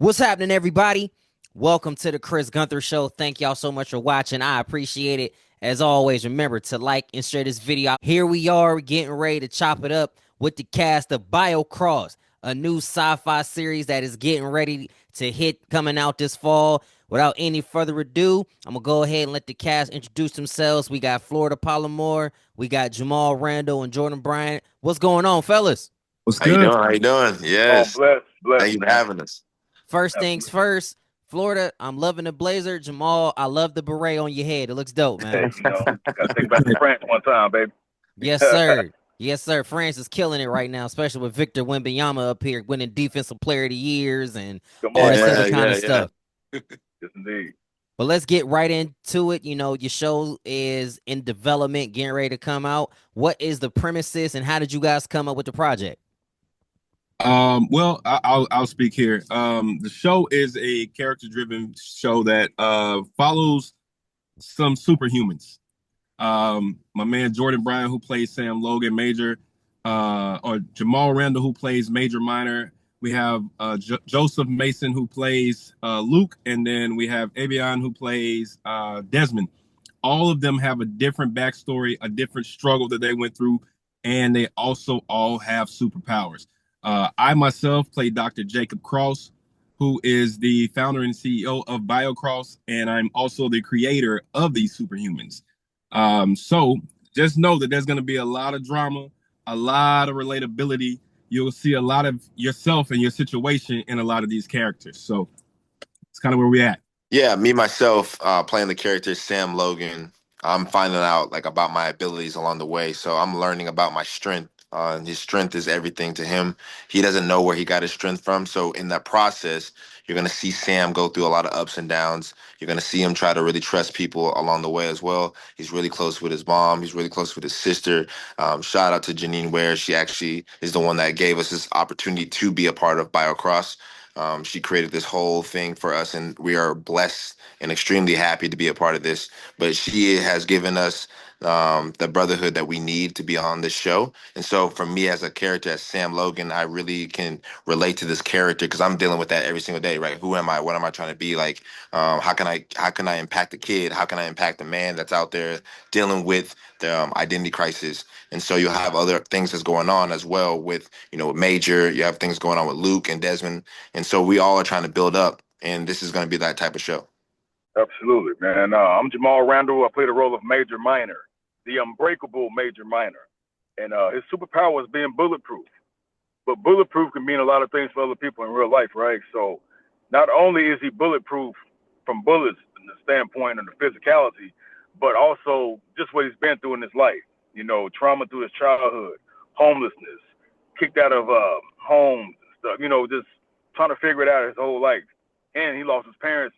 What's happening, everybody? Welcome to the Chris Gunther Show. Thank y'all so much for watching. I appreciate it. As always, remember to like and share this video. Here we are getting ready to chop it up with the cast of Biocross, a new sci-fi series that is getting ready to hit coming out this fall. Without any further ado, I'm going to go ahead and let the cast introduce themselves. We got Florida Palmore, we got Jamal Randall and Jordan Bryant. What's going on, fellas? What's How you good? doing? How you doing? Oh, Yes. bless, Thank you for man. having us. First things Absolutely. first, Florida, I'm loving the blazer. Jamal, I love the beret on your head. It looks dope, man. Hey, gotta take back to France one time, baby. Yes, sir. Yes, sir. France is killing it right now, especially with Victor Wembanyama up here winning Defensive Player of the Years and Come all on, this man. other Yeah, kind of yeah, yeah. stuff. Yes, indeed. But let's get right into it. You know, your show is in development, getting ready to come out. What is the premises and how did you guys come up with the project? I'll speak here. The show is a character-driven show that follows some superhumans. My man Jordan Bryan, who plays Sam Logan Major, or Jamal Randall, who plays Major Minor. We have Joseph Mason, who plays Luke, and then we have Abyon, who plays Desmond. All of them have a different backstory, a different struggle that they went through, and they also all have superpowers. I myself play Dr. Jacob Cross, who is the founder and CEO of Biocross, and I'm also the creator of these superhumans. So just know that there's going to be a lot of drama, a lot of relatability. You'll see a lot of yourself and your situation in a lot of these characters. So it's kind of where we're at. Yeah, me myself, playing the character Sam Logan. I'm finding out like about my abilities along the way. So I'm learning about my strength. His strength is everything to him. He doesn't know where he got his strength from. So in that process, you're gonna see Sam go through a lot of ups and downs. You're gonna see him try to really trust people along the way as well. He's really close with his mom. He's really close with his sister. Shout out to Genine Ware. She actually is the one that gave us this opportunity to be a part of Biocross. She created this whole thing for us, and we are blessed and extremely happy to be a part of this. But she has given us the brotherhood that we need to be on this show. And so, for me as a character, as Sam Logan, I really can relate to this character because I'm dealing with that every single day. Right? Who am I? What am I trying to be? Like, how can I impact the kid? How can I impact the man that's out there dealing with the identity crisis? And so you have other things that's going on as well with with Major. You have things going on with Luke and Desmond, and so we all are trying to build up, and this is going to be that type of show. Absolutely, man. I'm Jamal Randall. I play the role of Major Minor, the unbreakable Major Minor. And his superpower is being bulletproof. But bulletproof can mean a lot of things for other people in real life, right? So not only is he bulletproof from bullets in the standpoint of the physicality, but also just what he's been through in his life. You know, trauma through his childhood, homelessness, kicked out of homes and stuff, just trying to figure it out his whole life. And he lost his parents,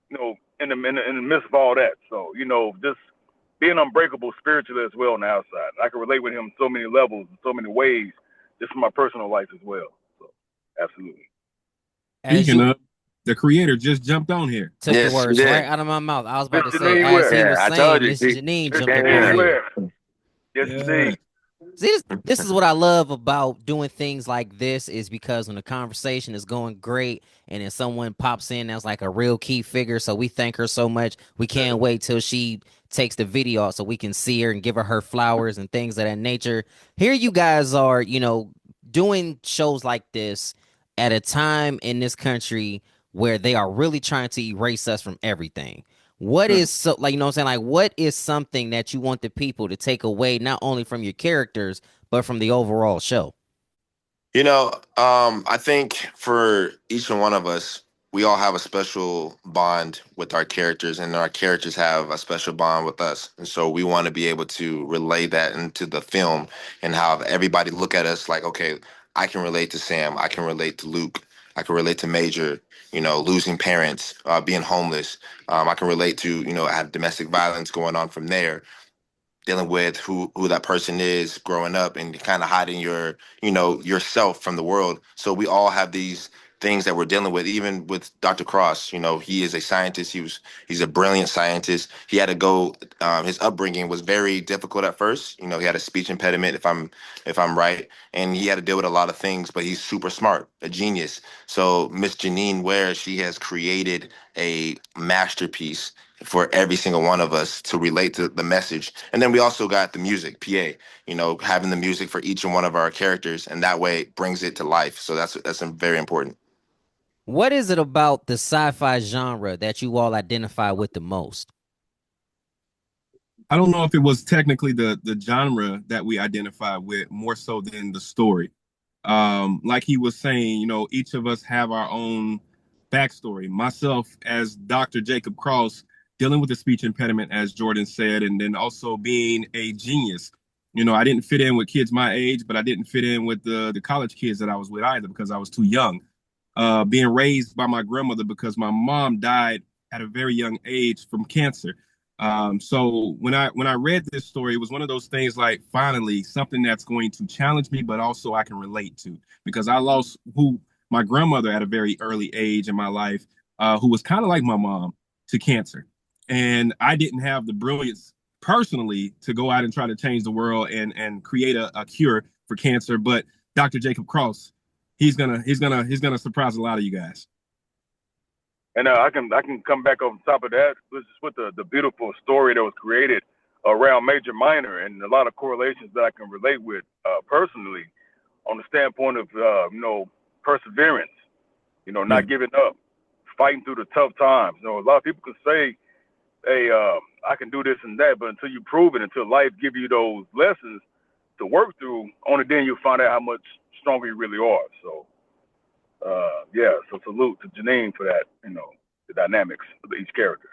in the midst of all that. So, just being unbreakable spiritually as well on the outside. I can relate with him on so many levels, in so many ways, just in my personal life as well. So, absolutely. As Speaking you of, the creator just jumped on here. took the Yes, we words right did. out of my mouth. I was about Miss to say, Janine as Ware. he Yeah, was I told saying, you. Miss Janine Miss jumped up Yeah. on Janine here. Ware. Yes, Yeah. indeed. See, this is what I love about doing things like this is because when the conversation is going great and then someone pops in that's like a real key figure, so we thank her so much. We can't wait till she takes the video out so we can see her and give her flowers and things of that nature. Here you guys are, doing shows like this at a time in this country where they are really trying to erase us from everything. What is so like what I'm saying? Like, what is something that you want the people to take away not only from your characters, but from the overall show? I think for each and one of us, we all have a special bond with our characters, and our characters have a special bond with us. And so we want to be able to relay that into the film and have everybody look at us like, okay, I can relate to Sam, I can relate to Luke, I can relate to Major, losing parents, being homeless. I can relate to, have domestic violence going on from there, dealing with who that person is growing up and kind of hiding yourself from the world. So we all have these things that we're dealing with. Even with Dr. Cross, you know, he is a scientist. He's a brilliant scientist. He had to go. His upbringing was very difficult at first. You know, he had a speech impediment, if I'm right, and he had to deal with a lot of things. But he's super smart, a genius. So Miss Genine Ware, she has created a masterpiece for every single one of us to relate to the message. And then we also got the music, PA, you know, having the music for each and one of our characters, and that way it brings it to life. So that's very important. What is it about the sci-fi genre that you all identify with the most? I don't know if it was technically the genre that we identify with more so than the story. Like he was saying, you know, each of us have our own backstory. Myself as Dr. Jacob Cross, dealing with a speech impediment, as Jordan said, and then also being a genius. You know, I didn't fit in with kids my age, but I didn't fit in with the college kids that I was with either because I was too young. Being raised by my grandmother because my mom died at a very young age from cancer. So when I read this story, it was one of those things like finally something that's going to challenge me, but also I can relate to because I lost who my grandmother at a very early age in my life, who was kind of like my mom to cancer, and I didn't have the brilliance personally to go out and try to change the world and create a cure for cancer. But Dr. Jacob Cross, he's gonna surprise a lot of you guys. And I can come back on top of that. This is with the beautiful story that was created around Major Minor and a lot of correlations that I can relate with personally on the standpoint of perseverance. You know, Yeah. not giving up, fighting through the tough times. You know, a lot of people can say, "Hey, I can do this and that," but until you prove it, until life give you those lessons to work through, only then you find out how much stronger you really are. So yeah, so salute to Janine for that, the dynamics of each character.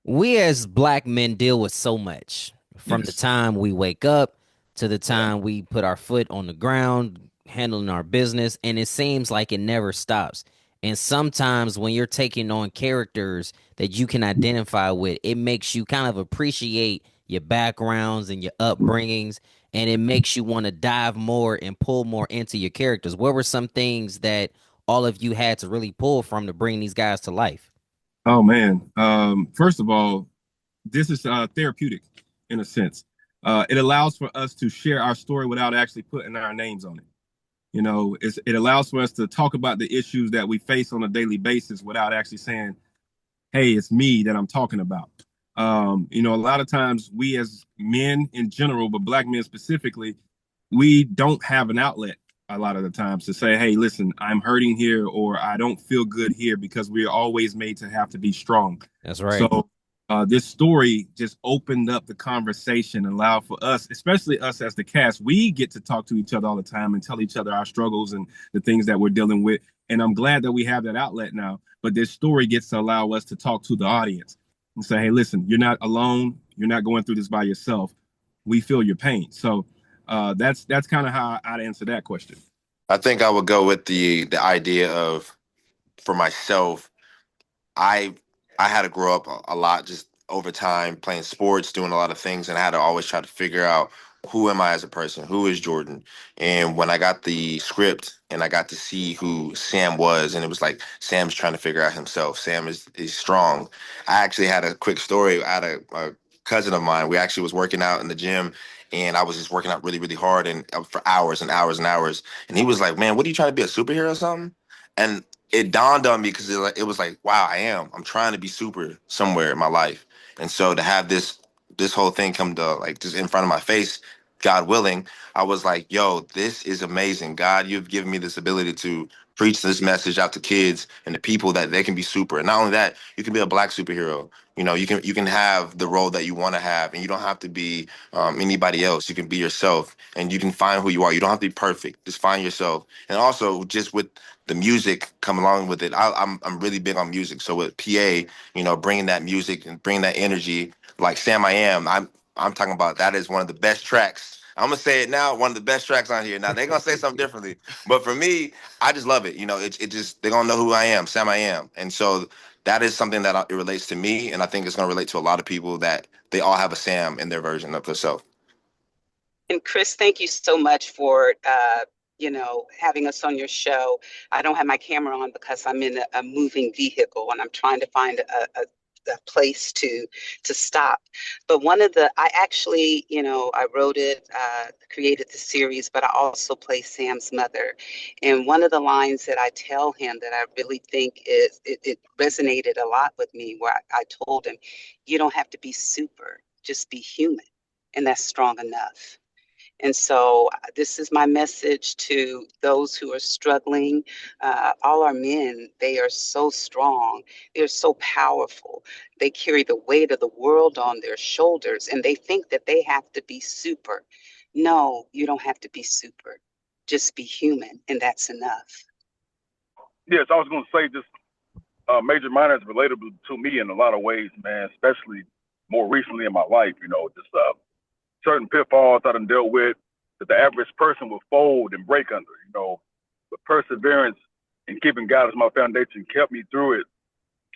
We as black men deal with so much from the Yes. time we wake up to the Yeah. time we put our foot on the ground, handling our business, and it seems like it never stops. And sometimes when you're taking on characters that you can identify with, it makes you kind of appreciate your backgrounds and your upbringings, and it makes you want to dive more and pull more into your characters. What were some things that all of you had to really pull from to bring these guys to life? Oh man. First of all, this is therapeutic in a sense. It allows for us to share our story without actually putting our names on it. You know, it allows for us to talk about the issues that we face on a daily basis without actually saying, "Hey, it's me that I'm talking about." You know, a lot of times we as men in general, but black men specifically, we don't have an outlet a lot of the times to say, "Hey, listen, I'm hurting here," or "I don't feel good here," because we're always made to have to be strong. That's right. So this story just opened up the conversation, allowed for us, especially us as the cast, we get to talk to each other all the time and tell each other our struggles and the things that we're dealing with. And I'm glad that we have that outlet now. But this story gets to allow us to talk to the audience and say, "Hey, listen, you're not alone. You're not going through this by yourself. We feel your pain." So that's kind of how I'd answer that question. I think I would go with the idea of, for myself, I I had to grow up a lot just over time playing sports, doing a lot of things, and I had to always try to figure out who am I as a person, who is Jordan. And when I got the script and I got to see who Sam was, and it was like Sam's trying to figure out himself. Sam is strong. I actually had a quick story. I had a cousin of mine. We actually was working out in the gym. And I was just working out really, really hard and for hours and hours and hours. And he was like, "Man, what are you trying to be, a superhero or something?" And it dawned on me because it was like, wow, I am. I'm trying to be super somewhere in my life. And so to have this whole thing come to like just in front of my face, God willing, I was like, yo, this is amazing. God, you've given me this ability to preach this message out to kids and the people that they can be super. And not only that, you can be a black superhero. You know, you can have the role that you want to have, and you don't have to be anybody else. You can be yourself, and you can find who you are. You don't have to be perfect. Just find yourself. And also, just with the music come along with it. I'm really big on music. So with PA, you know, bringing that music and bringing that energy, like Sam I Am, I'm talking about that is one of the best tracks. I'm gonna say it now, one of the best tracks on here. Now they're gonna say something differently, but for me, I just love it. You know, it just they're gonna know who I am, Sam I Am, and so that is something that it relates to me, and I think it's gonna relate to a lot of people that they all have a Sam in their version of themselves. And Chris, thank you so much for having us on your show. I don't have my camera on because I'm in a moving vehicle and I'm trying to find a place to stop. But I actually, I wrote it, created the series, but I also play Sam's mother. And one of the lines that I tell him that I really think it resonated a lot with me, where I told him, you don't have to be super, just be human. And that's strong enough. And so this is my message to those who are struggling. All our men, they are so strong. They're so powerful. They carry the weight of the world on their shoulders, and they think that they have to be super. No, you don't have to be super. Just be human, and that's enough. Yes, I was going to say just Major Minor is relatable to me in a lot of ways, man, especially more recently in my life, just certain pitfalls I done dealt with that the average person would fold and break under, but perseverance and keeping God as my foundation kept me through it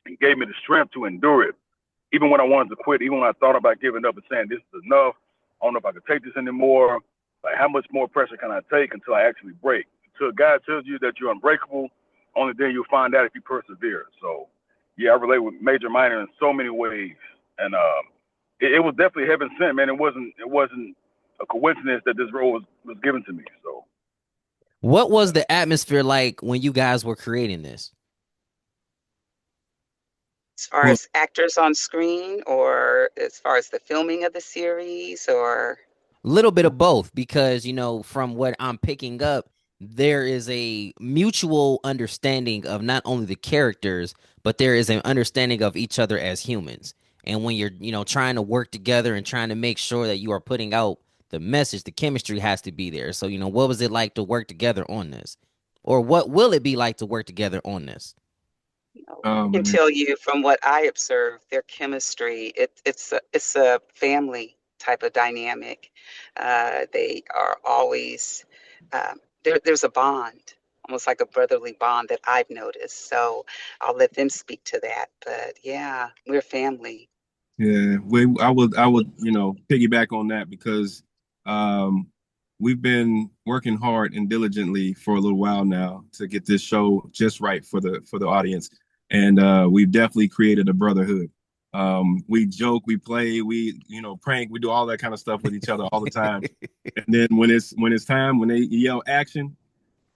and gave me the strength to endure it. Even when I wanted to quit, even when I thought about giving up and saying this is enough, I don't know if I could take this anymore. Like, how much more pressure can I take until I actually break? Until God tells you that you're unbreakable, only then you'll find out if you persevere. So, yeah, I relate with Major Minor in so many ways, and it was definitely heaven sent, man. It wasn't a coincidence that this role was given to me. So, What was the atmosphere like when you guys were creating this? As far Well, as actors on screen, or as far as the filming of the series, or A little bit of both, because from what I'm picking up, there is a mutual understanding of not only the characters, but there is an understanding of each other as humans. And when you're trying to work together and trying to make sure that you are putting out the message, the chemistry has to be there. So what was it like to work together on this, or what will it be like to work together on this? I can man. tell you from what I observed, their chemistry, it's a family type of dynamic. They are always there's a bond, almost like a brotherly bond that I've noticed. So I'll let them speak to that. But yeah, we're family. Yeah, I would, piggyback on that because um, we've been working hard and diligently for a little while now to get this show just right for the audience, and we've definitely created a brotherhood. We joke, we play, we prank, we do all that kind of stuff with each other all the time, and then when it's time when they yell action,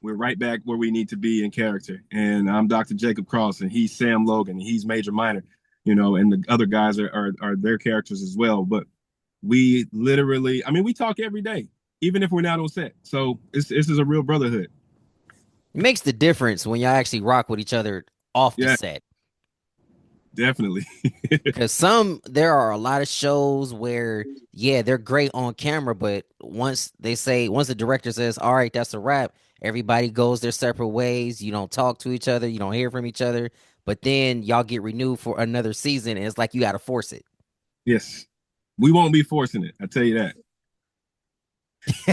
we're right back where we need to be in character. And I'm Dr. Jacob Cross, and he's Sam Logan, and he's Major Minor, and the other guys are their characters as well. But we literally, I mean, we talk every day, even if we're not on set. So this is a real brotherhood. It makes the difference when y'all actually rock with each other off the Yeah, set. definitely. Because there are a lot of shows where, yeah, they're great on camera, but once the director says, all right, that's a wrap, everybody goes their separate ways. You don't talk to each other, you don't hear from each other, but then y'all get renewed for another season, and it's like you got to force it. Yes, we won't be forcing it. I tell you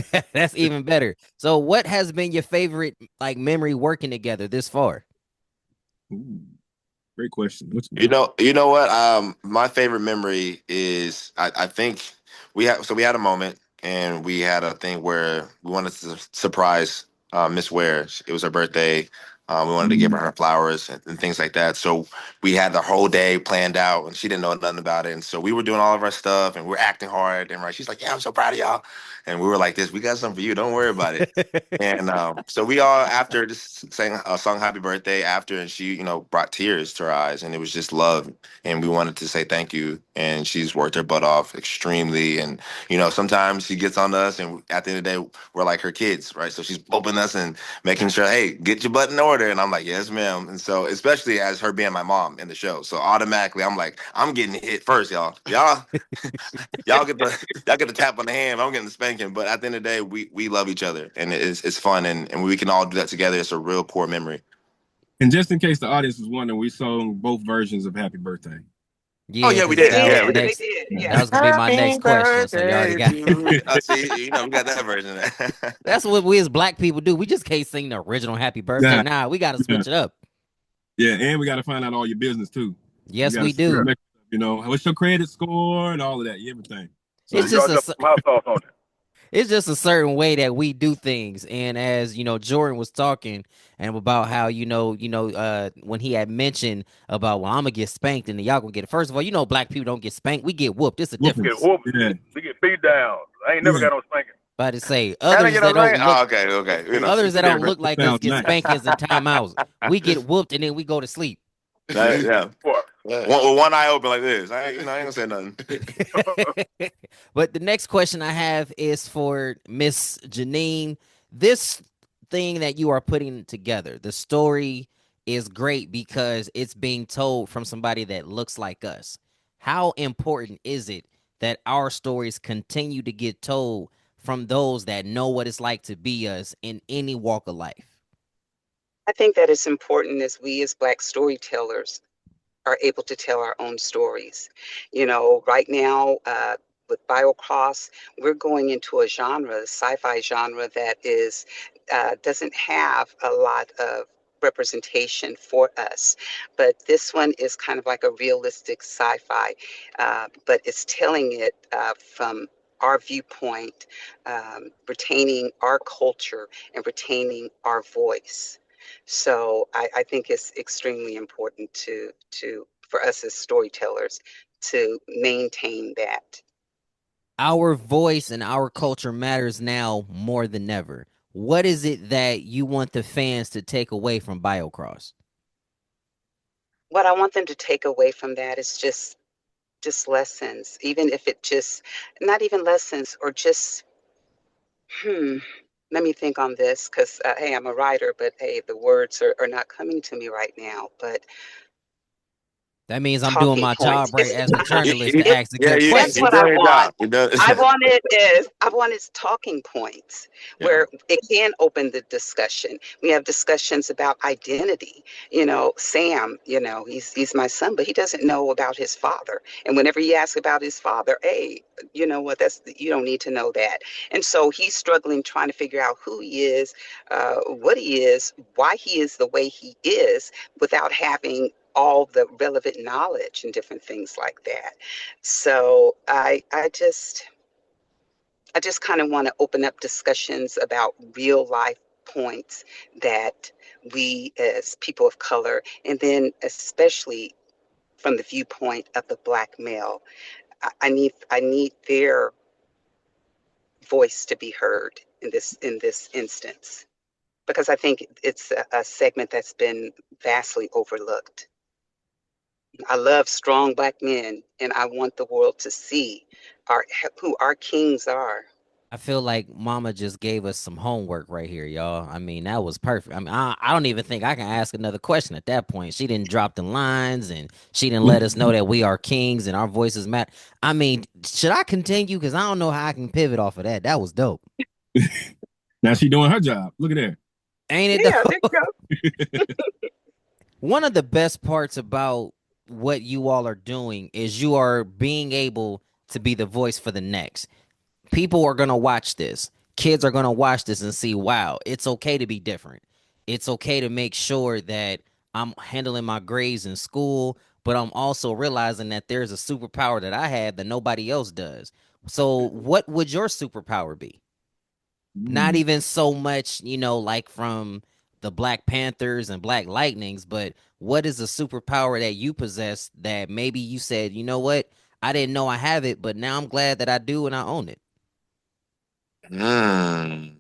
that. That's even better. So, what has been your favorite like memory working together this far? Ooh, great question. What's You know what? My favorite memory is I think we had a moment and we had a thing where we wanted to surprise Miss Ware. It was her birthday. We wanted to give her flowers and things like that. So we had the whole day planned out, and she didn't know nothing about it. And so we were doing all of our stuff, and we're acting hard. And right, she's like, "Yeah, I'm so proud of y'all." And we were like, "This, we got something for you. Don't worry about it." And so we all, after, just sang a song "Happy Birthday" after, and she, brought tears to her eyes, and it was just love. And we wanted to say thank you. And she's worked her butt off extremely. And sometimes she gets on us, and at the end of the day, we're like her kids, right? So she's helping us and making sure, hey, get your butt in order. And I'm like, yes, ma'am. And so, especially as her being my mom in the show, so automatically, I'm like, I'm getting hit first, y'all. Y'all get the tap on the hand. I'm getting the spanking. But at the end of the day, we love each other, and it's fun, and we can all do that together. It's a real core memory. And just in case the audience was wondering, we sung both versions of Happy Birthday. Oh Yeah, yeah, we because They did. that was Yeah, the we did. did. They next. did. Yeah. That Yeah. was gonna be my next Happy question. So you already birthday got. to you. See, we got that version. That's what we as black people do. We just can't sing the original Happy Birthday. Yeah, Nah, we got to yeah, switch it up. yeah. And we got to find out all your business too. We Yes, got to we see do. what's your credit score and all of that, everything. Yeah. It's So just y'all a got some hot sauce on it. It's just a certain way that we do things. And as you know, Jordan was talking and about how when he had mentioned about, well, I'm gonna get spanked and y'all gonna get it. First of all, black people don't get spanked. We get whooped. It's a Whooping. We get difference. whooped. Yeah. We get beat down. I ain't never Yeah. got no spanking. But to say Can I others get a that don't thing? look Oh, okay, okay. You know, others that don't look That like us sounds get nice. spankings and timeouts. We get whooped and then we go to sleep. yeah. What? One eye open like this. I ain't gonna say nothing. But the next question I have is for Miss Genine. This thing that you are putting together, the story is great because it's being told from somebody that looks like us. How important is it that our stories continue to get told from those that know what it's like to be us in any walk of life? I think that it's important as we as Black storytellers are able to tell our own stories. Right now, with Biocross, we're going into a genre, sci-fi genre that is doesn't have a lot of representation for us, but this one is kind of like a realistic sci-fi, but it's telling it from our viewpoint, retaining our culture and retaining our voice. So I think it's extremely important to for us as storytellers to maintain that. Our voice and our culture matters now more than ever. What is it that you want the fans to take away from Biocross? What I want them to take away from that is just lessons, even if it just not even lessons or just hmm. Let me think on this because hey, I'm a writer, but hey, the words are not coming to me right now. But That means I'm doing talking my points. job right as the journalist to It ask a Yeah, good you that's you question. what I doing your want. job. You done. I want is talking points Yeah. where it can open the discussion. We have discussions about identity. Sam, he's my son, but he doesn't know about his father. And whenever he asks about his father, hey, you know what? That's you don't need to know that. And so he's struggling trying to figure out who he is, what he is, why he is the way he is, without having all the relevant knowledge and different things like that. So I just kind of want to open up discussions about real life points that we as people of color, and then especially from the viewpoint of the Black male, I need their voice to be heard in this instance, because I think it's a segment that's been vastly overlooked. I love strong Black men, and I want the world to see our who our kings are. I feel like Mama just gave us some homework right here, y'all. I mean, that was perfect. I mean, I don't even think I can ask another question at that point. She didn't drop the lines and she didn't let us know that we are kings and our voices matter. I mean, should I continue? Because I don't know how I can pivot off of that. That was dope. Now she doing her job. Look at there. Ain't it Yeah, there though? you go. One of the best parts about what you all are doing is you are being able to be the voice for the next. People are going to watch this. Kids are going to watch this and see, wow, it's okay to be different. It's okay to make sure that I'm handling my grades in school, but I'm also realizing that there's a superpower that I have that nobody else does. So, what would your superpower be? Not Mm. even so much, like from the Black Panthers and Black Lightnings, but what is a superpower that you possess that maybe you said, you know what? I didn't know I have it, but now I'm glad that I do and I own it. Mm.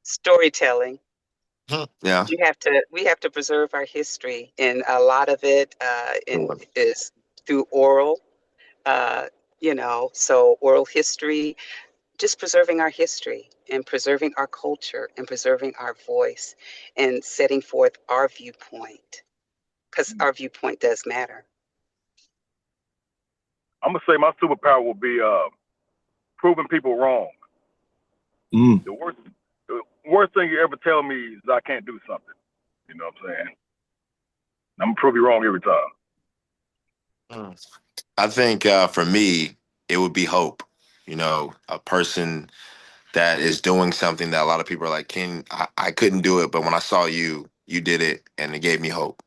Storytelling. Yeah. We have to preserve our history, and a lot of it is through oral. Uh, so oral history, just preserving our history and preserving our culture and preserving our voice and setting forth our viewpoint, because our viewpoint does matter. I'm gonna say my superpower will be proving people wrong. Mm. The worst thing you ever tell me is I can't do something. You know what I'm saying? I'm gonna prove you wrong every time. Mm. I think for me, it would be hope. A person that is doing something that a lot of people are like, I couldn't do it, but when I saw you, you did it, and it gave me hope.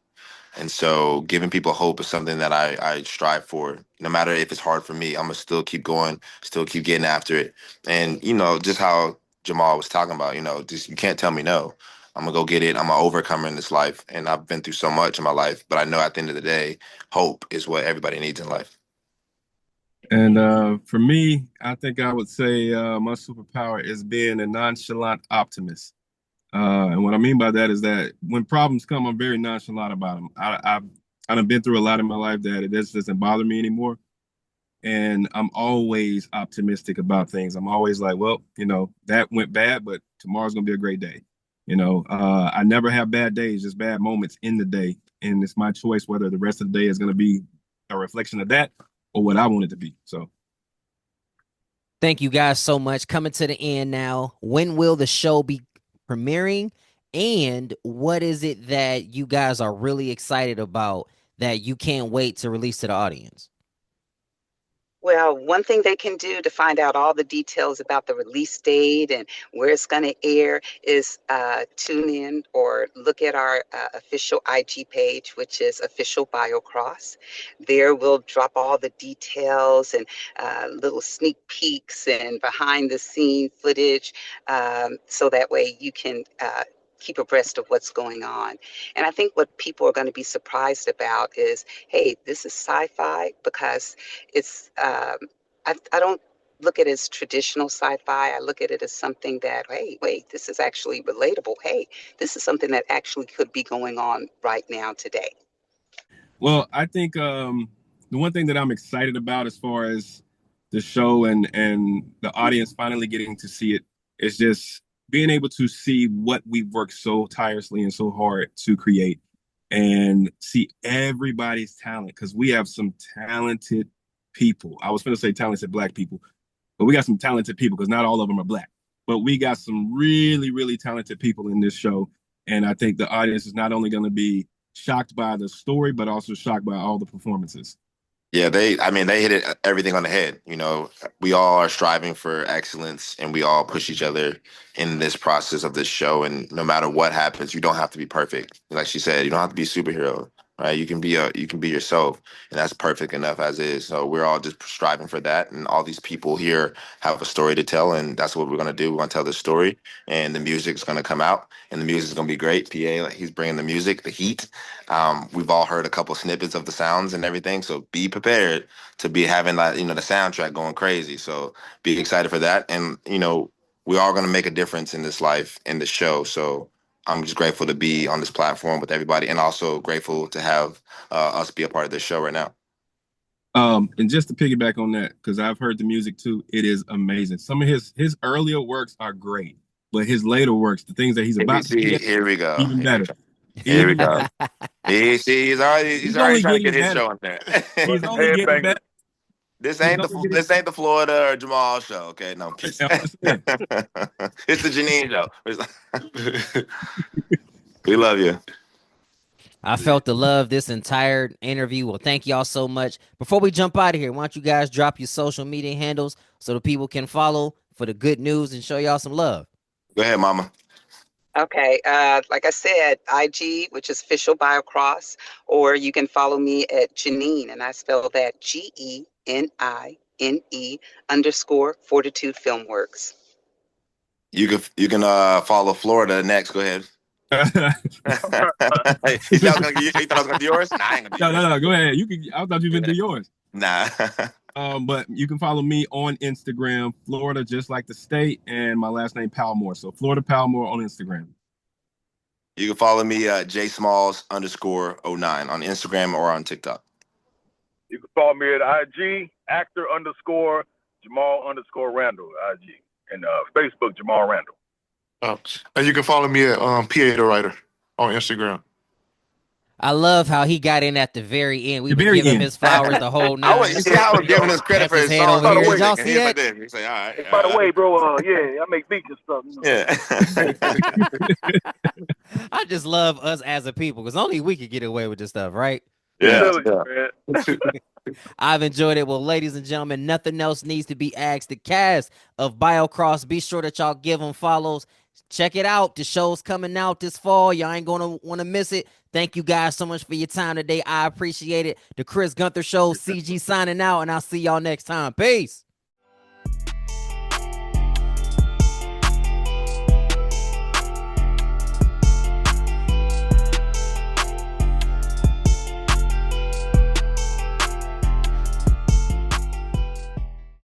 And so giving people hope is something that I strive for. No matter if it's hard for me, I'm gonna still keep going, still keep getting after it. And just how Jamal was talking about, just you can't tell me no. I'm gonna go get it. I'm an overcomer in this life, and I've been through so much in my life. But I know at the end of the day, hope is what everybody needs in life. And for me, I think I would say my superpower is being a nonchalant optimist. And what I mean by that is that when problems come, I'm very nonchalant about them. I've been through a lot in my life that it just doesn't bother me anymore. And I'm always optimistic about things. I'm always like, well, that went bad, but tomorrow's gonna be a great day. I never have bad days, just bad moments in the day, and it's my choice whether the rest of the day is gonna be a reflection of that or what I want it to be. So, Thank you guys so much. Coming to the end now. When will the show be premiering? And what is it that you guys are really excited about that you can't wait to release to the audience? Well, one thing they can do to find out all the details about the release date and where it's going to air is tune in or look at our official IG page, which is official Biocross. There we'll drop all the details and little sneak peeks and behind the scene footage, so that way you can keep abreast of what's going on. And I think what people are going to be surprised about is, hey, this is sci-fi, because it's I don't look at it as traditional sci-fi. I look at it as something that, hey, wait, this is actually relatable. Hey, this is something that actually could be going on right now today. well, I think the one thing that I'm excited about as far as the show and the audience finally getting to see it is just being able to see what we've worked so tirelessly and so hard to create and see everybody's talent because we have some talented people. I was going to say talented Black people, but we got some talented people because not all of them are Black. But we got some really, really talented people in this show. And I think the audience is not only going to be shocked by the story, but also shocked by all the performances. Yeah, I mean, they hit everything on the head. We all are striving for excellence and we all push each other in this process of this show. And no matter what happens, you don't have to be perfect. Like she said, you don't have to be a superhero, right? You can be yourself, and that's perfect enough as is. So we're all just striving for that. And all these people here have a story to tell, and that's what we're going to do. We're going to tell this story, and the music is going to come out, and the music is going to be great. PA, like, he's bringing the music, the heat. We've all heard a couple snippets of the sounds and everything, so be prepared to be having that, the soundtrack going crazy. So be excited for that, and we are going to make a difference in this life, in the show. So I'm just grateful to be on this platform with everybody, and also grateful to have us be a part of this show right now. And just to piggyback on that, because I've heard the music too, it is amazing. Some of his earlier works are great, but his later works, the things that he's about to See, get, here we go. even better. Here we Even go. better. He's He's already only trying to get getting his better. show in there. He's only getting better. This He's ain't only getting this ain't the Florida or Jamal show, okay? No, peace. I'm just saying. It's the Janine show. We love you. I felt the love this entire interview. Well, thank y'all so much. Before we jump out of here, why don't you guys drop your social media handles so the people can follow for the good news and show y'all some love. Go ahead, Mama. Okay, like I said, IG, which is official Biocross, or you can follow me at Genine, and I spell that GENINE _ Fortitude Filmworks. You can follow Florida next. Go ahead. You thought I was gonna do yours? Nah, I ain't gonna do yours. No. Go ahead. You can. I thought you were gonna do yours. Nah. But you can follow me on Instagram, Florida, just like the state, and my last name Palmore. So Florida Palmore on Instagram. You can follow me JSmalls _09 on Instagram or on TikTok. You can follow me at IG, actor _ Jamal _ Randall, IG, and Facebook, Jamal Randall. And you can follow me at PA the Writer on Instagram. I love how he got in at the very end. We've been very giving him end. his flowers the whole night. You see how I was giving us credit Kept for his his head songs. over here. By the Did way, y'all see that? He say, all right. Hey, by the way, bro, yeah, I make beats and stuff. Yeah. I just love us as a people because only we could get away with this stuff, right? Yeah. I've enjoyed it. Well, ladies and gentlemen, nothing else needs to be asked. The cast of Biocross, be sure that y'all give them follows. Check it out. The show's coming out this fall. Y'all ain't gonna want to miss it. Thank you guys so much for your time today. I appreciate it. The Chris Gunther Show, CG signing out, and I'll see y'all next time. Peace.